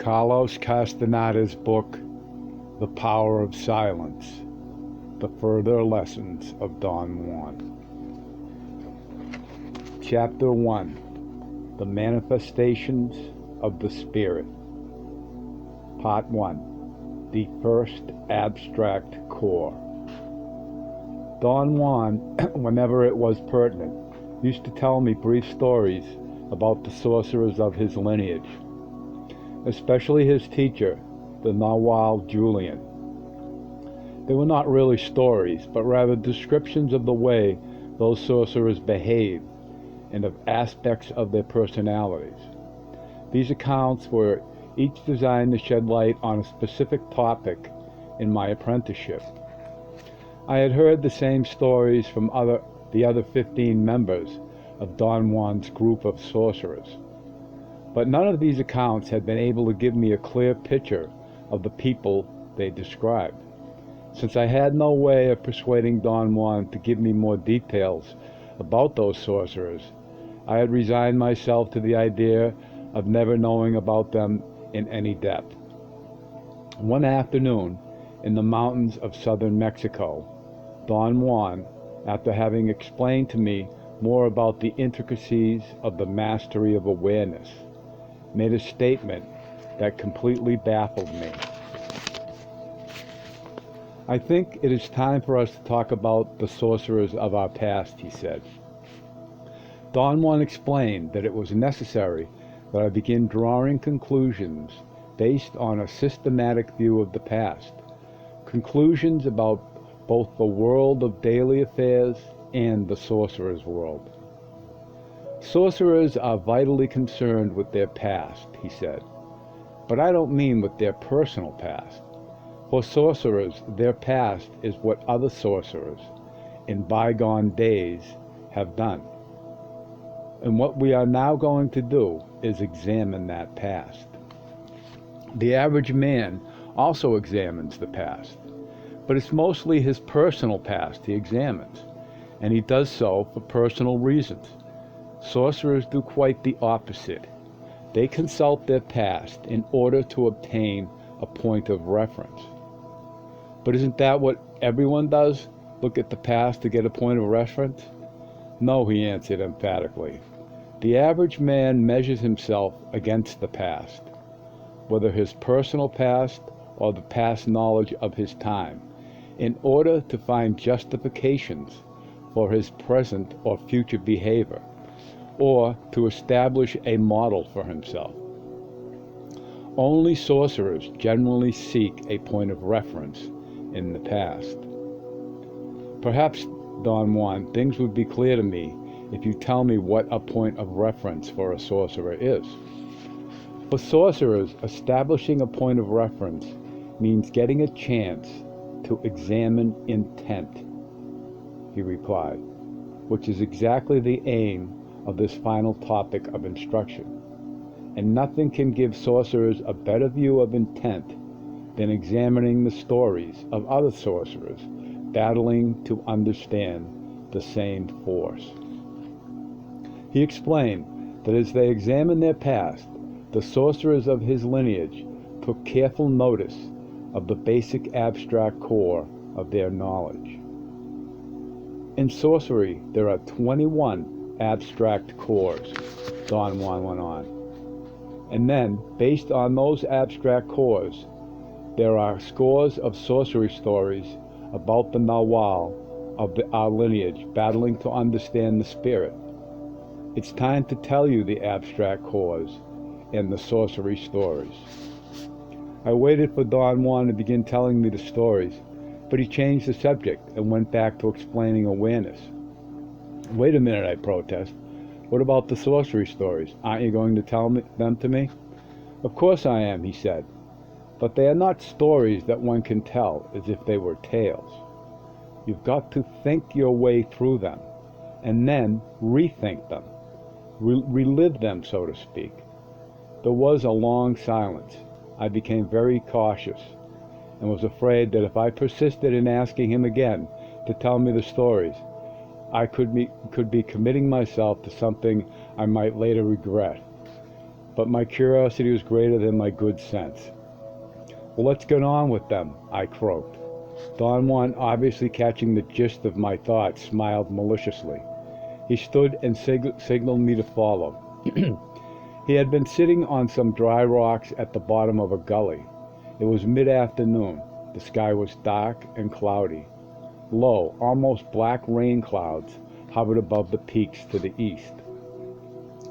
Carlos Castenada's book, The Power of Silence, The Further Lessons of Don Juan. Chapter 1, The Manifestations of the Spirit. Part 1, The First Abstract Core. Don Juan, whenever it was pertinent, used to tell me brief stories about the sorcerers of his lineage, especially his teacher, the Nahual Julian. They were not really stories, but rather descriptions of the way those sorcerers behaved and of aspects of their personalities. These accounts were each designed to shed light on a specific topic in my apprenticeship. I had heard the same stories from the other 15 members of Don Juan's group of sorcerers, but none of these accounts had been able to give me a clear picture of the people they described. Since I had no way of persuading Don Juan to give me more details about those sorcerers, I had resigned myself to the idea of never knowing about them in any depth. One afternoon, in the mountains of southern Mexico, Don Juan, after having explained to me more about the intricacies of the mastery of awareness, made a statement that completely baffled me. "I think it is time for us to talk about the sorcerers of our past," he said. Don Juan explained that it was necessary that I begin drawing conclusions based on a systematic view of the past, conclusions about both the world of daily affairs and the sorcerer's world. "Sorcerers are vitally concerned with their past," he said, "but I don't mean with their personal past. For sorcerers, their past is what other sorcerers in bygone days have done. And what we are now going to do is examine that past. The average man also examines the past, but it's mostly his personal past he examines, and he does so for personal reasons. Sorcerers do quite the opposite. They consult their past in order to obtain a point of reference." "But isn't that what everyone does? Look at the past to get a point of reference?" "No," he answered emphatically. "The average man measures himself against the past, whether his personal past or the past knowledge of his time, in order to find justifications for his present or future behavior, or to establish a model for himself. Only sorcerers generally seek a point of reference in the past." "Perhaps, Don Juan, things would be clear to me if you tell me what a point of reference for a sorcerer is." "For sorcerers, establishing a point of reference means getting a chance to examine intent," he replied, "which is exactly the aim of this final topic of instruction. And nothing can give sorcerers a better view of intent than examining the stories of other sorcerers battling to understand the same force." He explained that as they examined their past, the sorcerers of his lineage took careful notice of the basic abstract core of their knowledge. "In sorcery, there are 21 abstract cores," Don Juan went on. "And then, based on those abstract cores, there are scores of sorcery stories about the Nahual of our lineage battling to understand the spirit. It's time to tell you the abstract cores and the sorcery stories." I waited for Don Juan to begin telling me the stories, but he changed the subject and went back to explaining awareness. "Wait a minute," I protest. "What about the sorcery stories? Aren't you going to tell them to me?" "Of course I am," he said, "but they are not stories that one can tell as if they were tales. You've got to think your way through them, and then rethink them, relive them, so to speak." There was a long silence. I became very cautious, and was afraid that if I persisted in asking him again to tell me the stories, I could be committing myself to something I might later regret. but my curiosity was greater than my good sense. "Well, let's get on with them," I croaked. Don Juan, obviously catching the gist of my thoughts, smiled maliciously. He stood and signaled me to follow. He had been sitting on some dry rocks at the bottom of a gully. It was mid-afternoon. The sky was dark and cloudy. Low, almost black rain clouds hovered above the peaks to the east.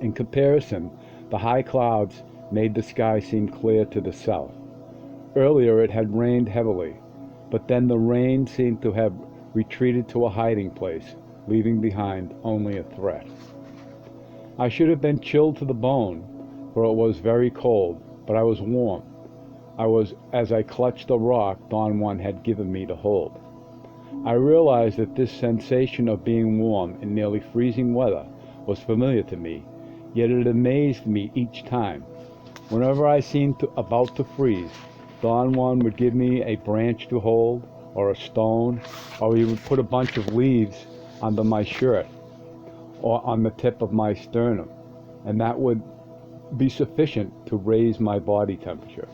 In comparison, the high clouds made the sky seem clear to the south. Earlier it had rained heavily, but then the rain seemed to have retreated to a hiding place, leaving behind only a threat. I should have been chilled to the bone, for it was very cold, but I was warm. I was as I clutched the rock Don Juan had given me to hold. I realized that this sensation of being warm in nearly freezing weather was familiar to me, yet it amazed me each time. Whenever I seemed about to freeze, Don Juan would give me a branch to hold, or a stone, or he would put a bunch of leaves under my shirt, or on the tip of my sternum, and that would be sufficient to raise my body temperature.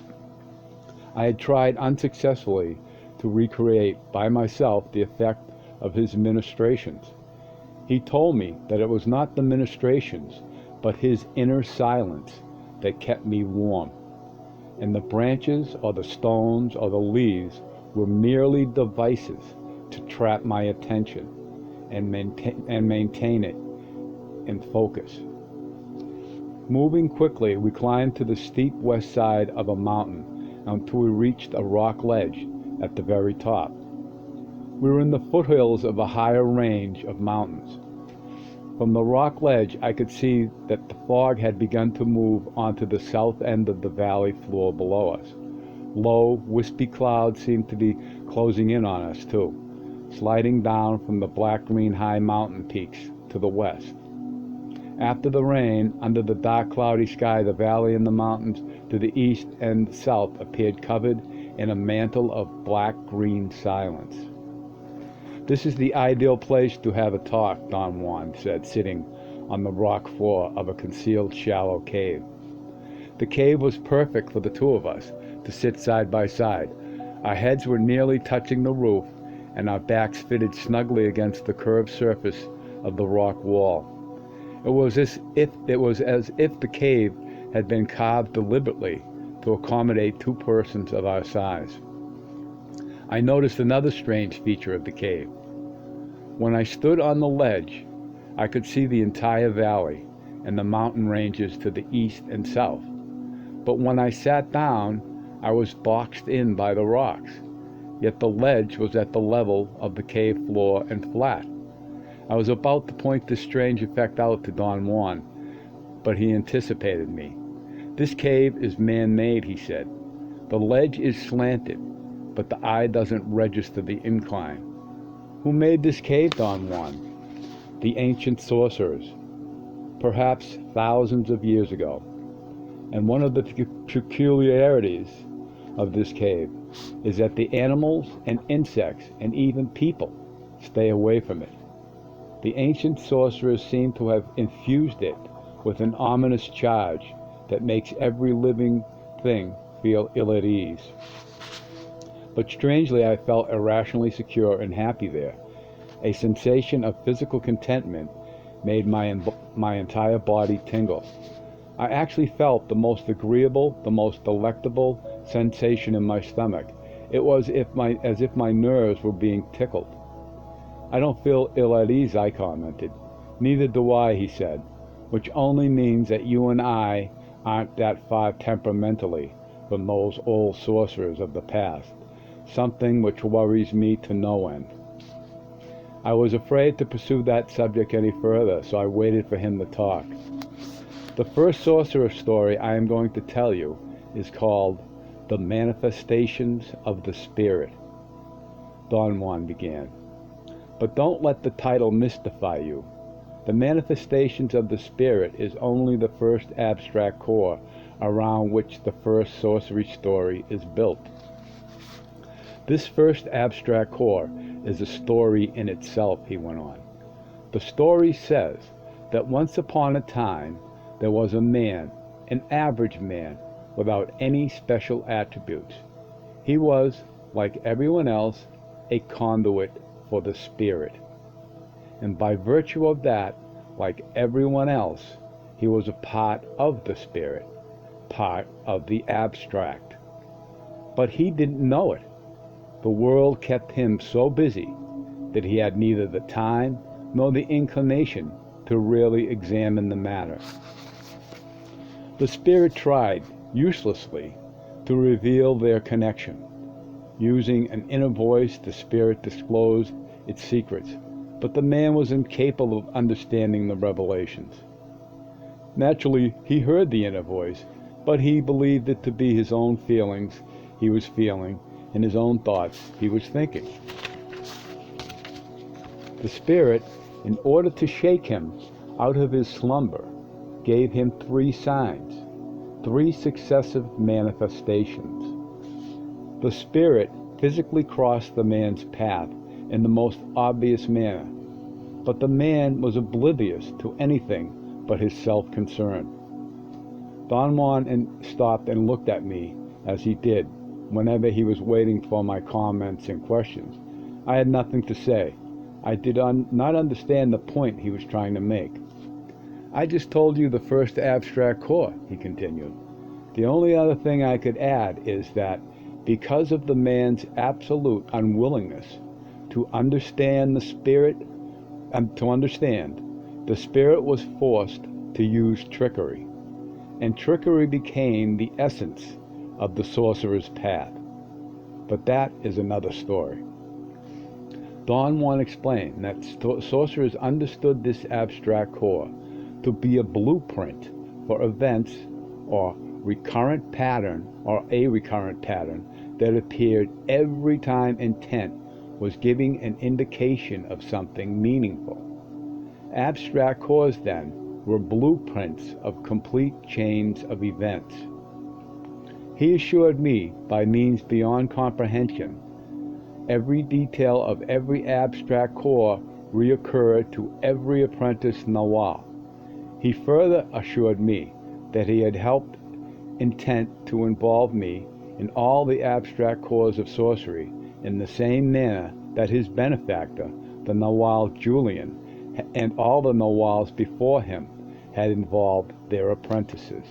I had tried unsuccessfully to recreate by myself the effect of his ministrations. He told me that it was not the ministrations, but his inner silence that kept me warm, and the branches or the stones or the leaves were merely devices to trap my attention and maintain it in focus. Moving quickly, we climbed to the steep west side of a mountain until we reached a rock ledge at the very top. We were in the foothills of a higher range of mountains. From the rock ledge, I could see that the fog had begun to move onto the south end of the valley floor below us. Low, wispy clouds seemed to be closing in on us, too, sliding down from the black-green high mountain peaks to the west. After the rain, under the dark cloudy sky, the valley and the mountains to the east and south appeared covered in a mantle of black-green silence. "This is the ideal place to have a talk," Don Juan said, sitting on the rock floor of a concealed shallow cave. The cave was perfect for the two of us to sit side by side. Our heads were nearly touching the roof, and our backs fitted snugly against the curved surface of the rock wall. It was as if the cave had been carved deliberately to accommodate two persons of our size. I noticed another strange feature of the cave. When I stood on the ledge, I could see the entire valley and the mountain ranges to the east and south. But when I sat down, I was boxed in by the rocks, yet the ledge was at the level of the cave floor and flat. I was about to point this strange effect out to Don Juan, but he anticipated me. "This cave is man-made," he said. "The ledge is slanted, but the eye doesn't register the incline." "Who made this cave, Don Juan?" "The ancient sorcerers, perhaps thousands of years ago. And one of the peculiarities of this cave is that the animals and insects and even people stay away from it. The ancient sorcerers seem to have infused it with an ominous charge that makes every living thing feel ill at ease. But strangely, I felt irrationally secure and happy there. A sensation of physical contentment made my entire body tingle. I actually felt the most agreeable, the most delectable sensation in my stomach. It was as if my nerves were being tickled. "I don't feel ill at ease," I commented. "Neither do I," he said, "which only means that you and I aren't that far temperamentally from those old sorcerers of the past, something which worries me to no end." I was afraid to pursue that subject any further, so I waited for him to talk. "The first sorcerer story I am going to tell you is called The Manifestations of the Spirit," Don Juan began. "But don't let the title mystify you. The Manifestations of the Spirit is only the first abstract core around which the first sorcery story is built. This first abstract core is a story in itself," he went on. "The story says that once upon a time there was a man an average man without any special attributes. He was, like everyone else, a conduit for the Spirit. And by virtue of that, like everyone else, he was a part of the Spirit, part of the abstract. But he didn't know it. The world kept him so busy that he had neither the time nor the inclination to really examine the matter. The Spirit tried, uselessly, to reveal their connection. Using an inner voice, the Spirit disclosed its secrets, but the man was incapable of understanding the revelations. Naturally, he heard the inner voice, but he believed it to be his own feelings he was feeling and his own thoughts he was thinking. The Spirit, in order to shake him out of his slumber, gave him 3 signs, 3 successive manifestations. The Spirit physically crossed the man's path in the most obvious manner, but the man was oblivious to anything but his self-concern. Don Juan stopped and looked at me as he did whenever he was waiting for my comments and questions. I had nothing to say. I did not understand the point he was trying to make. "I just told you the first abstract core," he continued. "The only other thing I could add is that because of the man's absolute unwillingness to understand the Spirit, the Spirit was forced to use trickery, and trickery became the essence of the sorcerer's path. But that is another story." Don Juan explained that sorcerers understood this abstract core to be a blueprint for events or a recurrent pattern that appeared every time intent was giving an indication of something meaningful. Abstract cores, then, were blueprints of complete chains of events. He assured me, by means beyond comprehension, every detail of every abstract core reoccurred to every apprentice Nawal. He further assured me that he had helped intent to involve me in all the abstract cores of sorcery in the same manner that his benefactor, the Nawal Julian, and all the Nawals before him had involved their apprentices.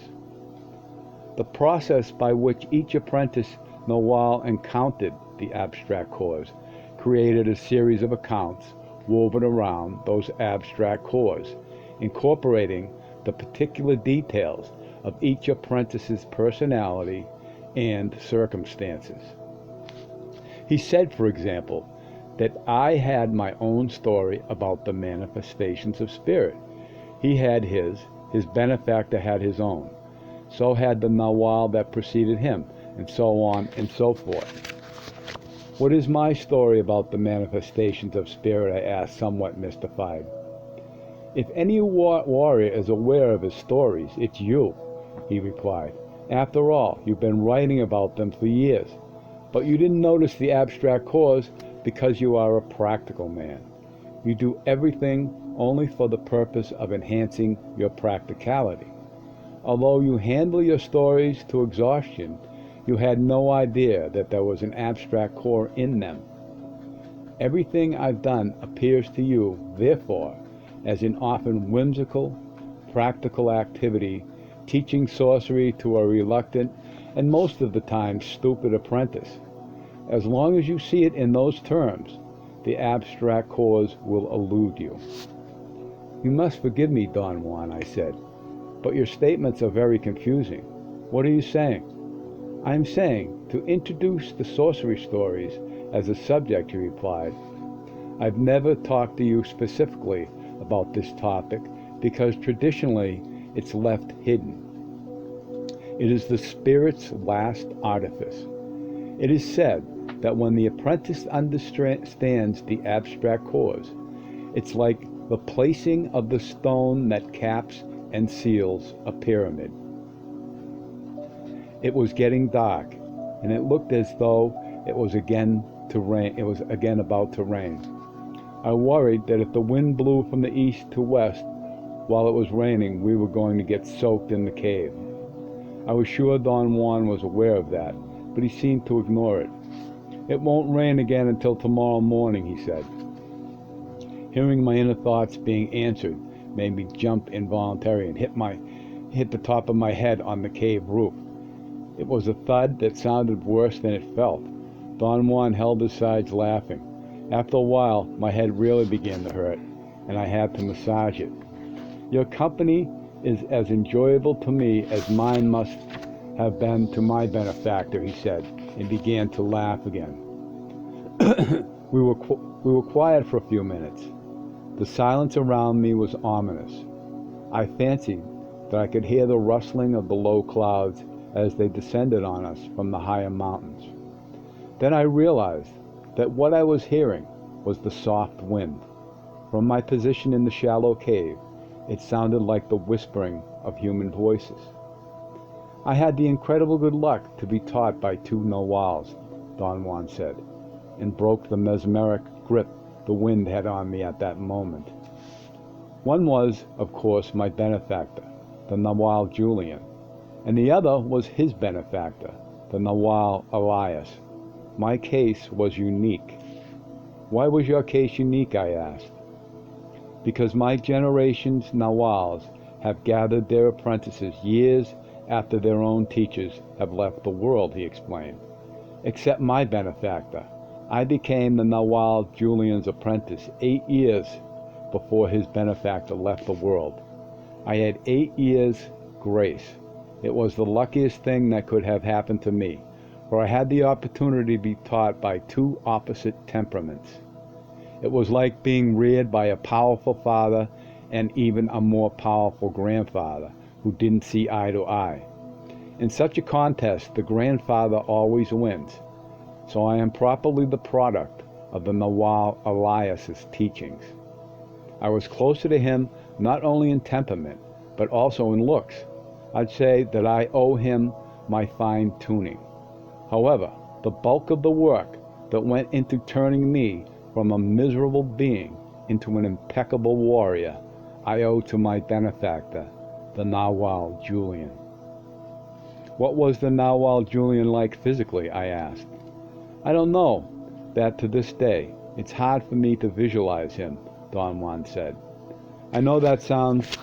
The process by which each apprentice Nawal encountered the abstract cores created a series of accounts woven around those abstract cores, incorporating the particular details of each apprentice's personality and circumstances. He said, for example, that I had my own story about the manifestations of spirit. He had his benefactor had his own. So had the Nawal that preceded him, and so on and so forth. "What is my story about the manifestations of spirit?" I asked, somewhat mystified. "If any warrior is aware of his stories, it's you," he replied. "After all, you've been writing about them for years. But you didn't notice the abstract cause because you are a practical man. You do everything only for the purpose of enhancing your practicality. Although you handle your stories to exhaustion, you had no idea that there was an abstract core in them. Everything I've done appears to you, therefore, as an often whimsical, practical activity, teaching sorcery to a reluctant and most of the time stupid apprentice. As long as you see it in those terms, the abstract cause will elude you." "You must forgive me, Don Juan," I said, "but your statements are very confusing. What are you saying?" "I am saying, to introduce the sorcery stories as a subject," he replied. "I've never talked to you specifically about this topic because traditionally it's left hidden. It is the spirit's last artifice. It is said that when the apprentice understands the abstract cause, it's like the placing of the stone that caps and seals a pyramid." It was getting dark, and it looked as though it was again about to rain. I worried that if the wind blew from the east to west while it was raining, we were going to get soaked in the cave. I was sure Don Juan was aware of that, but he seemed to ignore it. "It won't rain again until tomorrow morning," he said. Hearing my inner thoughts being answered made me jump involuntarily and hit the top of my head on the cave roof. It was a thud that sounded worse than it felt. Don Juan held his sides laughing. After a while, my head really began to hurt, and I had to massage it. "Your company is as enjoyable to me as mine must have been to my benefactor," he said, and began to laugh again. We were quiet for a few minutes. The silence around me was ominous. I fancied that I could hear the rustling of the low clouds as they descended on us from the higher mountains. Then I realized that what I was hearing was the soft wind. From my position in the shallow cave, it sounded like the whispering of human voices. "I had the incredible good luck to be taught by two Nawals," Don Juan said, and broke the mesmeric grip the wind had on me at that moment. One was, of course, my benefactor, the Nawal Julian, and the other was his benefactor, the Nawal Elias. My case was unique. "Why was your case unique?" I asked. "Because my generation's Nawals have gathered their apprentices years after their own teachers have left the world," he explained. "Except my benefactor. I became the Nawal Julian's apprentice 8 years before his benefactor left the world. I had 8 years' grace. It was the luckiest thing that could have happened to me, for I had the opportunity to be taught by two opposite temperaments. It was like being reared by a powerful father and even a more powerful grandfather who didn't see eye to eye. In such a contest, the grandfather always wins. So I am properly the product of the Nawal Elias's teachings. I was closer to him not only in temperament, but also in looks. I'd say that I owe him my fine-tuning. However, the bulk of the work that went into turning me from a miserable being into an impeccable warrior, I owe to my benefactor, the Nawal Julian." "What was the Nawal Julian like physically?" I asked. "I don't know that to this day. It's hard for me to visualize him," Don Juan said. "I know that sounds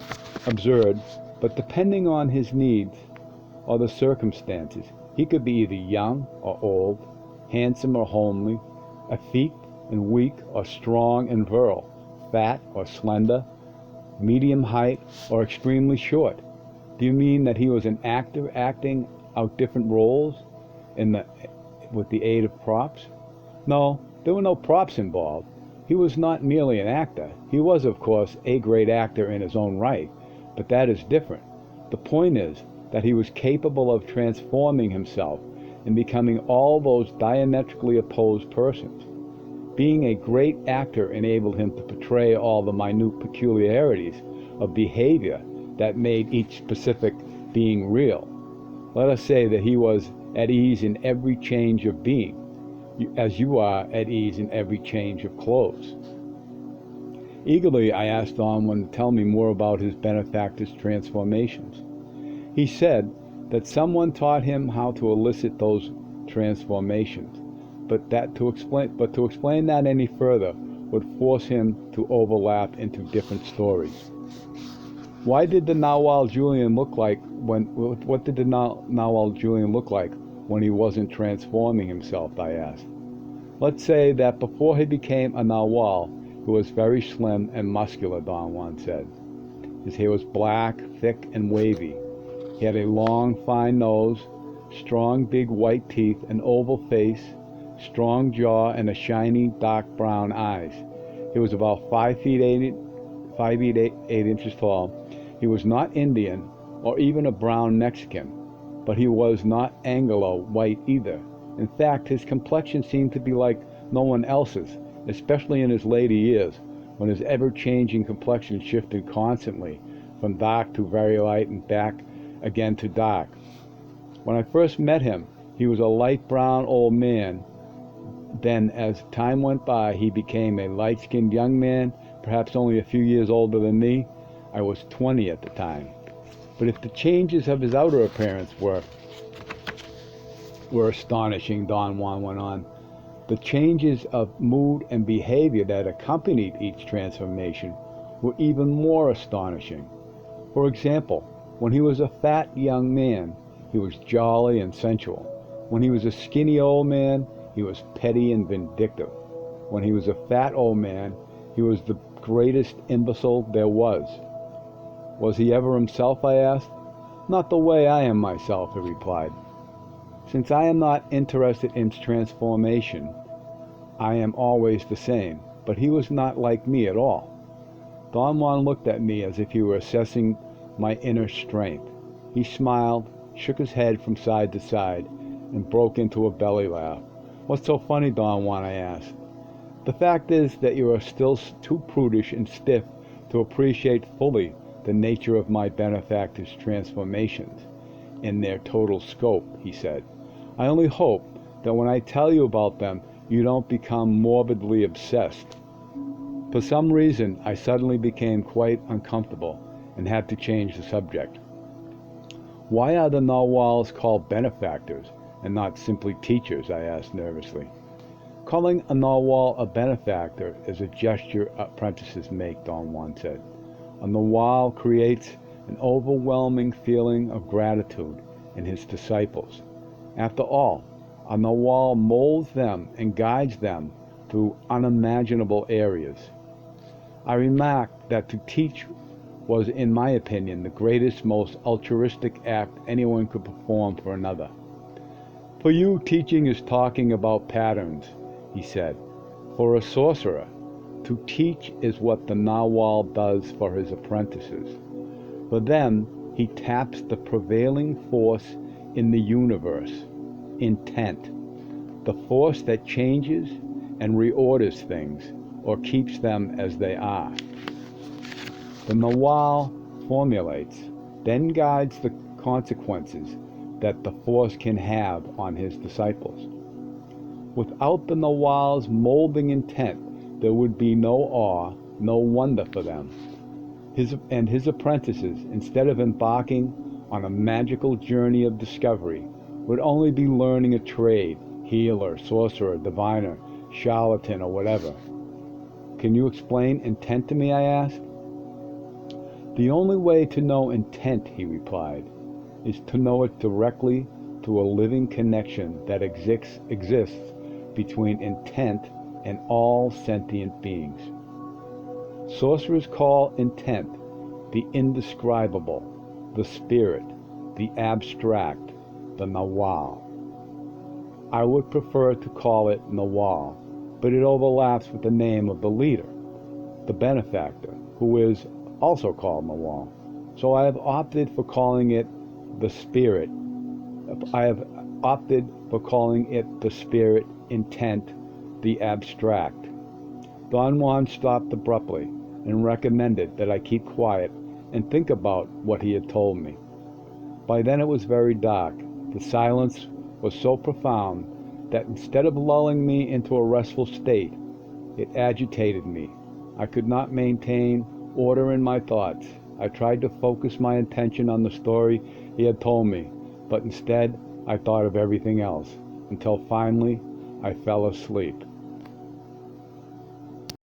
absurd, but depending on his needs or the circumstances, he could be either young or old, handsome or homely, effete and weak or strong and virile, fat or slender, medium height or extremely short." "Do you mean that he was an actor acting out different roles with the aid of props?" "No, there were no props involved. He was not merely an actor. He was, of course, a great actor in his own right, but that is different. The point is that he was capable of transforming himself and becoming all those diametrically opposed persons. Being a great actor enabled him to portray all the minute peculiarities of behavior that made each specific being real. Let us say that he was at ease in every change of being, as you are at ease in every change of clothes." Eagerly, I asked Don Juan to tell me more about his benefactor's transformations. He said that someone taught him how to elicit those transformations, but to explain that any further would force him to overlap into different stories. What did the Nawal Julian look like when he wasn't transforming himself?" I asked. "Let's say that before he became a Nawal, he was very slim and muscular," Don Juan said. "His hair was black, thick, and wavy. He had a long, fine nose, strong, big white teeth, an oval face, strong jaw, and a shiny, dark brown eyes. He was about 5 feet 8 inches tall. He was not Indian or even a brown Mexican, but he was not Anglo-white either. In fact, his complexion seemed to be like no one else's, especially in his later years, when his ever-changing complexion shifted constantly from dark to very light and back again to dark. When I first met him, he was a light brown old man. Then, as time went by, he became a light-skinned young man, perhaps only a few years older than me. I was 20 at the time." But if the changes of his outer appearance were astonishing, Don Juan went on, the changes of mood and behavior that accompanied each transformation were even more astonishing. For example, when he was a fat young man, he was jolly and sensual. When he was a skinny old man, he was petty and vindictive. When he was a fat old man, he was the greatest imbecile there was. Was he ever himself, I asked. Not the way I am myself, he replied. Since I am not interested in transformation, I am always the same, but he was not like me at all. Don Juan looked at me as if he were assessing my inner strength. He smiled, shook his head from side to side, and broke into a belly laugh. What's so funny, Don Juan, I asked. The fact is that you are still too prudish and stiff to appreciate fully the nature of my benefactor's transformations in their total scope, he said. I only hope that when I tell you about them, you don't become morbidly obsessed. For some reason, I suddenly became quite uncomfortable and had to change the subject. Why are the Nawals called benefactors and not simply teachers? I asked nervously. Calling a Nawal a benefactor is a gesture apprentices make, Don Juan said. A Nawal creates an overwhelming feeling of gratitude in his disciples. After all, a Nawal molds them and guides them through unimaginable areas. I remarked that to teach was, in my opinion, the greatest, most altruistic act anyone could perform for another. For you, teaching is talking about patterns, he said. For a sorcerer, to teach is what the Nawal does for his apprentices. For them, he taps the prevailing force in the universe, intent, the force that changes and reorders things or keeps them as they are. The Nawal formulates, then guides the consequences that the force can have on his disciples. Without the Nawal's molding intent, there would be no awe, no wonder for them. His apprentices, instead of embarking on a magical journey of discovery, would only be learning a trade, healer, sorcerer, diviner, charlatan, or whatever. Can you explain intent to me, I asked. The only way to know intent, he replied, is to know it directly through a living connection that exists between intent and all sentient beings. Sorcerers call intent the indescribable, the spirit, the abstract, the Nawal. I would prefer to call it Nawal, but it overlaps with the name of the leader, the benefactor, who is also called Nawal. So I have opted for calling it the spirit. I have opted for calling it the spirit, intent, the abstract. Don Juan stopped abruptly and recommended that I keep quiet and think about what he had told me. By then it was very dark. The silence was so profound that instead of lulling me into a restful state, it agitated me. I could not maintain order in my thoughts. I tried to focus my attention on the story he had told me, but instead I thought of everything else, until finally I fell asleep.